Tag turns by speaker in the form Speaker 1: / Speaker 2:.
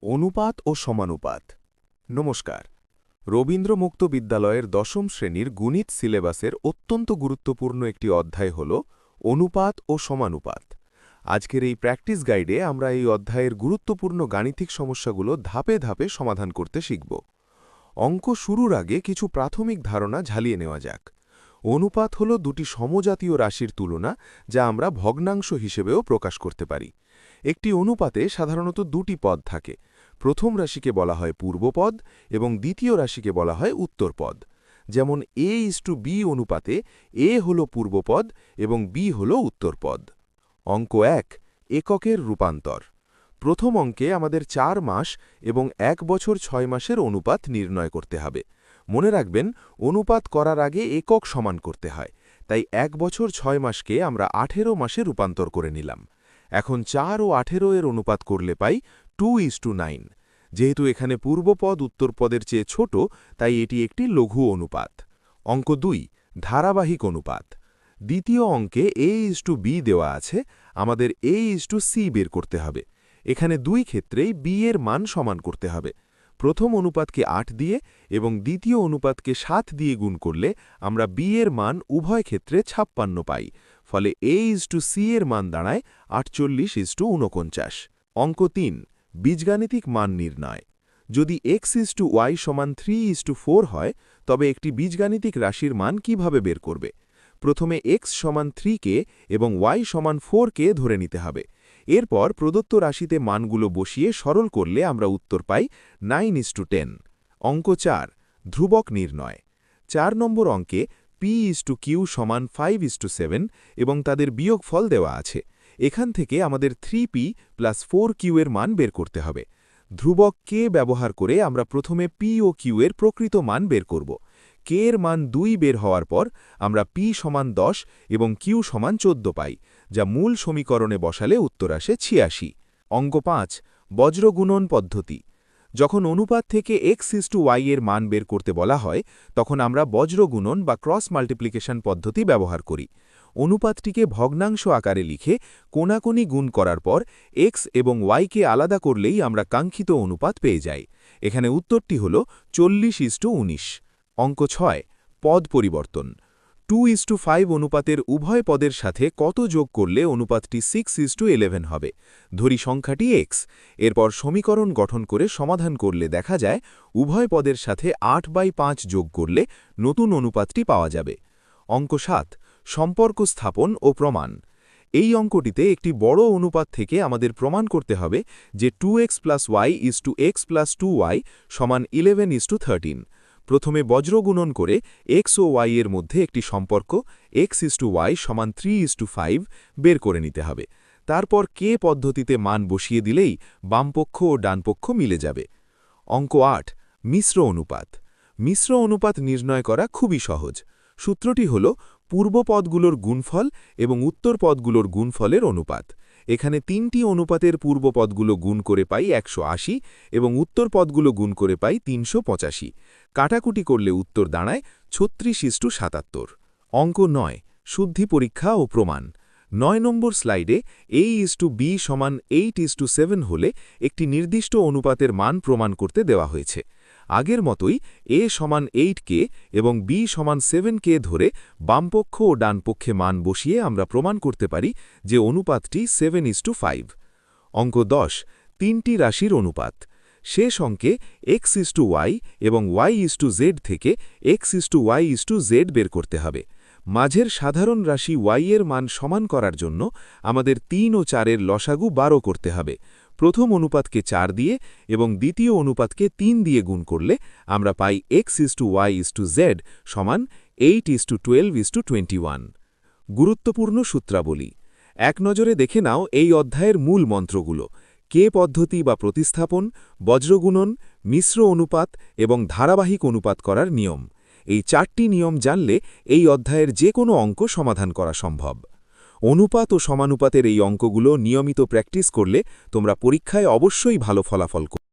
Speaker 1: অনুপাত ও সমানুপাত। নমস্কার। রবীন্দ্র মুক্ত বিদ্যালয়ের দশম শ্রেণীর গণিত সিলেবাসের অত্যন্ত গুরুত্বপূর্ণ একটি অধ্যায় হল অনুপাত ও সমানুপাত। আজকের এই প্র্যাকটিস গাইডে আমরা এই অধ্যায়ের গুরুত্বপূর্ণ গাণিতিক সমস্যাগুলো ধাপে ধাপে সমাধান করতে শিখব। অঙ্ক শুরুর আগে কিছু প্রাথমিক ধারণা ঝালিয়ে নেওয়া যাক। অনুপাত হল দুটি সমজাতীয় রাশির তুলনা, যা আমরা ভগ্নাংশ হিসেবেও প্রকাশ করতে পারি। একটি অনুপাতে সাধারণত দুটি পদ থাকে। প্রথম রাশিকে বলা হয় পূর্বপদ এবং দ্বিতীয় রাশিকে বলা হয় উত্তরপদ। যেমন a:b অনুপাতে a হল পূর্বপদ এবং b হল উত্তরপদ। অঙ্ক ১, এককের রূপান্তর। প্রথম অঙ্কে আমাদের ৪ মাস এবং ১ বছর ৬ মাসের অনুপাত নির্ণয় করতে হবে। মনে রাখবেন, অনুপাত করার আগে একক সমান করতে হয়, তাই ১ বছর ৬ মাসকে আমরা ১৮ মাসে রূপান্তর করে নিলাম। এখন ৪ ও ১৮ এর অনুপাত করলে পাই 2:9। যেহেতু এখানে পূর্বপদ উত্তরপদের চেয়ে ছোট, তাই এটি একটি লঘু অনুপাত। অঙ্ক ২, ধারাবাহিক অনুপাত। দ্বিতীয় অঙ্কে a:b দেওয়া আছে, আমাদের a:c বের করতে হবে। এখানে দুই ক্ষেত্রেই b এর মান সমান করতে হবে। প্রথম অনুপাতকে ৮ দিয়ে এবং দ্বিতীয় অনুপাতকে ৭ দিয়ে গুণ করলে আমরা b এর মান উভয় ক্ষেত্রে ৫৬ পাই। ফলে a:c এর মান দাঁড়ায় ৪৮:৪৯। অঙ্ক ৩, বীজগাণিতিক মান নির্ণয়। যদি x:y সমান 3:4 হয়, তবে একটি বীজগাণিতিক রাশির মান কিভাবে বের করবে? প্রথমে x সমান 3 কে এবং y সমান 4 কে ধরে নিতে হবে। এরপর প্রদত্ত রাশিতে মানগুলো বসিয়ে সরল করলে আমরা উত্তর পাই 9:10। অঙ্ক ৪, ধ্রুবক নির্ণয়। ৪ নম্বর অঙ্কে p:q সমান 5:7 এবং তাদের বিয়োগফল দেওয়া আছে। এখান থেকে আমাদের 3p প্লাস 4q এর মান বের করতে হবে। ধ্রুবক k ব্যবহার করে আমরা প্রথমে p ও q এর প্রকৃত মান বের করব। k এর মান 2 বের হওয়ার পর আমরা p সমান 10 এবং q সমান 14 পাই, যা মূল সমীকরণে বসালে উত্তর আসে 86। অঙ্ক ৫, বজ্রগুণন পদ্ধতি। যখন অনুপাত থেকে x:y এর মান বের করতে বলা হয়, তখন আমরা বজ্রগুণন বা ক্রস মাল্টিপ্লিকেশন পদ্ধতি ব্যবহার করি। অনুপাতটিকে ভগ্নাংশ আকারে লিখে কোনাকুনি গুণ করার পর x এবং y কে আলাদা করলেই আমরা কাঙ্ক্ষিত অনুপাত পেয়ে যাই। এখানে উত্তরটি হল 40:19। অঙ্ক ৬, পদ পরিবর্তন। 2:5 অনুপাতের উভয় পদের সাথে কত যোগ করলে অনুপাতটি 6:11 হবে? ধরি সংখ্যাটি x। এরপর সমীকরণ গঠন করে সমাধান করলে দেখা যায় উভয় পদের সাথে 8/5 যোগ করলে নতুন অনুপাতটি পাওয়া যাবে। অঙ্ক ৭, সম্পর্ক স্থাপন ও প্রমাণ। এই অঙ্কটিতে একটি বড় অনুপাত থেকে আমাদের প্রমাণ করতে হবে যে 2x + y = x + 2y সমান 11:13। প্রথমে বজ্রগুণন করে x ও y এর মধ্যে একটি সম্পর্ক x:y সমান 3:5 বের করে নিতে হবে। তারপর k পদ্ধতিতে মান বসিয়ে দিলেই বামপক্ষ ও ডানপক্ষ মিলে যাবে। অঙ্ক ৮, মিশ্র অনুপাত। মিশ্র অনুপাত নির্ণয় করা খুবই সহজ। সূত্রটি হল পূর্বপদগুলোর গুণফল এবং উত্তরপদগুলোর গুণফলের অনুপাত। এখানে 3টি অনুপাতের পূর্বপদগুলো গুণ করে পাই 180 এবং উত্তরপদগুলো গুণ করে পাই 385। কাটাকুটি করলে উত্তর দাঁড়ায় 36:77। অঙ্ক ৯, শুদ্ধি পরীক্ষা ও প্রমাণ। ৯ নম্বর স্লাইডে a:b সমান 8:7 হলে একটি নির্দিষ্ট অনুপাতের মান প্রমাণ করতে দেওয়া হয়েছে। আগের মতোই a সমান 8k এবং b সমান 7k ধরে বামপক্ষ ও ডানপক্ষে মান বসিয়ে আমরা প্রমাণ করতে পারি যে অনুপাতটি 7:5। অঙ্ক ১০, 3টি রাশির অনুপাত। শেষ অঙ্কে x:y এবং y:z থেকে x:y:z বের করতে হবে। মাঝের সাধারণ রাশি y এর মান সমান করার জন্য আমাদের 3 ও 4 এর লসাগু 12 করতে হবে। প্রথম অনুপাতকে 4 দিয়ে এবং দ্বিতীয় অনুপাতকে 3 দিয়ে গুণ করলে আমরা পাই x:y:z সমান 8:12:21। গুরুত্বপূর্ণ সূত্রাবলী। এক নজরে দেখে নাও এই অধ্যায়ের মূল মন্ত্রগুলো: k পদ্ধতি বা প্রতিস্থাপন, বজ্রগুণন, মিশ্র অনুপাত এবং ধারাবাহিক অনুপাত করার নিয়ম। এই 4টি নিয়ম জানলে এই অধ্যায়ের যে কোনো অঙ্ক সমাধান করা সম্ভব। অনুপাত ও সমানুপাতের এই অঙ্কগুলো নিয়মিত প্র্যাকটিস করলে তোমরা পরীক্ষায় অবশ্যই ভালো ফলাফল করবে।